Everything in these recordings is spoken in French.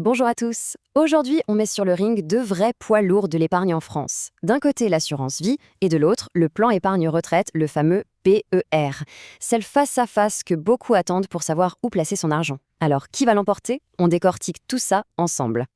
Bonjour à tous. Aujourd'hui, on met sur le ring deux vrais poids lourds de l'épargne en France. D'un côté, l'assurance vie et de l'autre, le plan épargne retraite, le fameux PER. Celle face à face que beaucoup attendent pour savoir où placer son argent. Alors, qui va l'emporter? On décortique tout ça ensemble.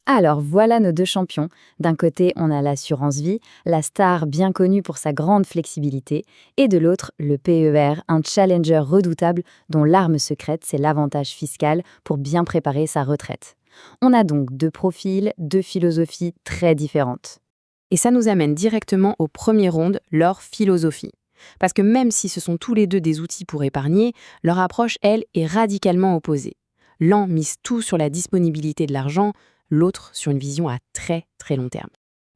Alors voilà nos deux champions. D'un côté, on a l'assurance vie, la star bien connue pour sa grande flexibilité, et de l'autre, le PER, un challenger redoutable dont l'arme secrète, c'est l'avantage fiscal pour bien préparer sa retraite. On a donc deux profils, deux philosophies très différentes. Et ça nous amène directement au premier round, leur philosophie. Parce que même si ce sont tous les deux des outils pour épargner, leur approche, elle, est radicalement opposée. L'un mise tout sur la disponibilité de l'argent, l'autre sur une vision à très très long terme.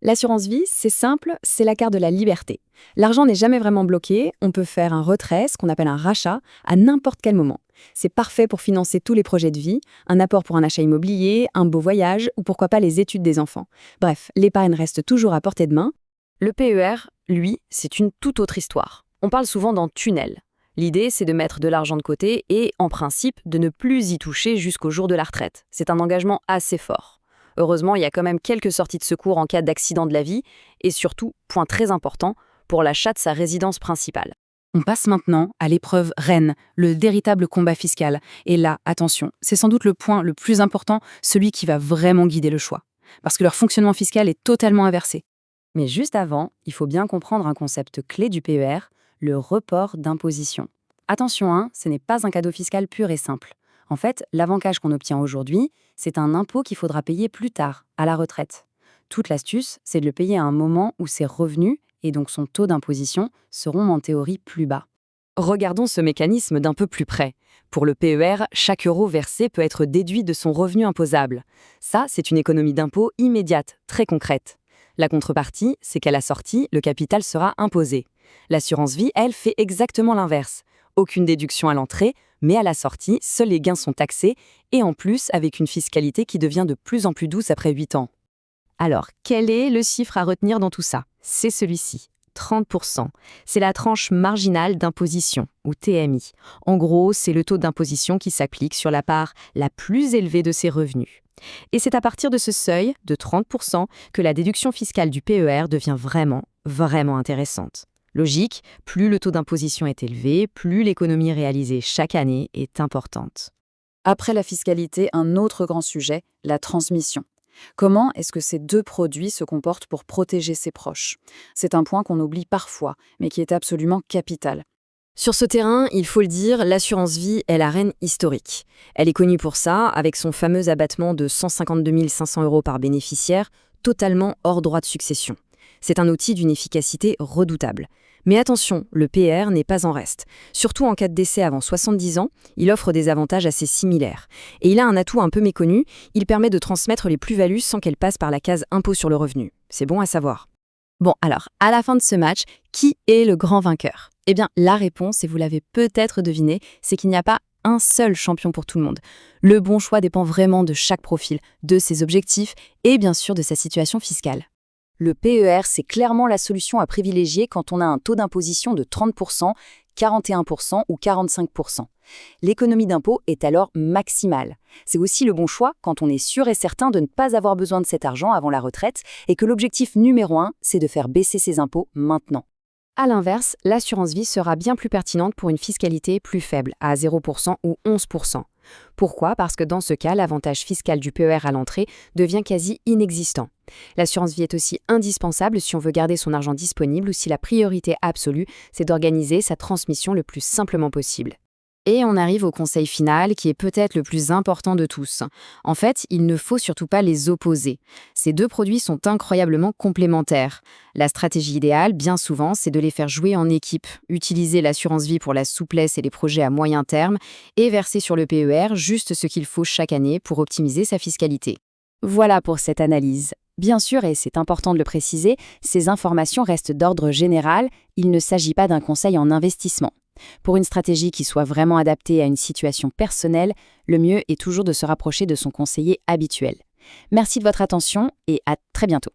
L'assurance vie, c'est simple, c'est la carte de la liberté. L'argent n'est jamais vraiment bloqué, on peut faire un retrait, ce qu'on appelle un rachat, à n'importe quel moment. C'est parfait pour financer tous les projets de vie, un apport pour un achat immobilier, un beau voyage ou pourquoi pas les études des enfants. Bref, l'épargne reste toujours à portée de main. Le PER, lui, c'est une toute autre histoire. On parle souvent d'un tunnel. L'idée, c'est de mettre de l'argent de côté et, en principe, de ne plus y toucher jusqu'au jour de la retraite. C'est un engagement assez fort. Heureusement, il y a quand même quelques sorties de secours en cas d'accident de la vie et surtout, point très important, pour l'achat de sa résidence principale. On passe maintenant à l'épreuve reine, le véritable combat fiscal. Et là, attention, c'est sans doute le point le plus important, celui qui va vraiment guider le choix. Parce que leur fonctionnement fiscal est totalement inversé. Mais juste avant, il faut bien comprendre un concept clé du PER, le report d'imposition. Attention, ce n'est pas un cadeau fiscal pur et simple. En fait, l'avantage qu'on obtient aujourd'hui, c'est un impôt qu'il faudra payer plus tard, à la retraite. Toute l'astuce, c'est de le payer à un moment où ses revenus, et donc son taux d'imposition, seront en théorie plus bas. Regardons ce mécanisme d'un peu plus près. Pour le PER, chaque euro versé peut être déduit de son revenu imposable. Ça, c'est une économie d'impôt immédiate, très concrète. La contrepartie, c'est qu'à la sortie, le capital sera imposé. L'assurance vie, elle, fait exactement l'inverse. Aucune déduction à l'entrée, mais à la sortie, seuls les gains sont taxés, et en plus avec une fiscalité qui devient de plus en plus douce après 8 ans. Alors, quel est le chiffre à retenir dans tout ça? C'est celui-ci, 30%. C'est la tranche marginale d'imposition, ou TMI. En gros, c'est le taux d'imposition qui s'applique sur la part la plus élevée de ses revenus. Et c'est à partir de ce seuil, de 30%, que la déduction fiscale du PER devient vraiment, vraiment intéressante. Logique, plus le taux d'imposition est élevé, plus l'économie réalisée chaque année est importante. Après la fiscalité, un autre grand sujet, la transmission. Comment est-ce que ces deux produits se comportent pour protéger ses proches? C'est un point qu'on oublie parfois, mais qui est absolument capital. Sur ce terrain, il faut le dire, l'assurance vie est la reine historique. Elle est connue pour ça, avec son fameux abattement de 152 500 € par bénéficiaire, totalement hors droit de succession. C'est un outil d'une efficacité redoutable. Mais attention, le PER n'est pas en reste. Surtout en cas de décès avant 70 ans, il offre des avantages assez similaires. Et il a un atout un peu méconnu, il permet de transmettre les plus-values sans qu'elles passent par la case impôt sur le revenu. C'est bon à savoir. Bon, alors, à la fin de ce match, qui est le grand vainqueur? Eh bien, la réponse, et vous l'avez peut-être deviné, c'est qu'il n'y a pas un seul champion pour tout le monde. Le bon choix dépend vraiment de chaque profil, de ses objectifs et bien sûr de sa situation fiscale. Le PER, c'est clairement la solution à privilégier quand on a un taux d'imposition de 30%, 41% ou 45%. L'économie d'impôt est alors maximale. C'est aussi le bon choix quand on est sûr et certain de ne pas avoir besoin de cet argent avant la retraite et que l'objectif numéro 1, c'est de faire baisser ses impôts maintenant. A l'inverse, l'assurance vie sera bien plus pertinente pour une fiscalité plus faible, à 0% ou 11%. Pourquoi? Parce que dans ce cas, l'avantage fiscal du PER à l'entrée devient quasi inexistant. L'assurance vie est aussi indispensable si on veut garder son argent disponible ou si la priorité absolue, c'est d'organiser sa transmission le plus simplement possible. Et on arrive au conseil final qui est peut-être le plus important de tous. En fait, il ne faut surtout pas les opposer. Ces deux produits sont incroyablement complémentaires. La stratégie idéale, bien souvent, c'est de les faire jouer en équipe, utiliser l'assurance vie pour la souplesse et les projets à moyen terme et verser sur le PER juste ce qu'il faut chaque année pour optimiser sa fiscalité. Voilà pour cette analyse. Bien sûr, et c'est important de le préciser, ces informations restent d'ordre général, il ne s'agit pas d'un conseil en investissement. Pour une stratégie qui soit vraiment adaptée à une situation personnelle, le mieux est toujours de se rapprocher de son conseiller habituel. Merci de votre attention et à très bientôt.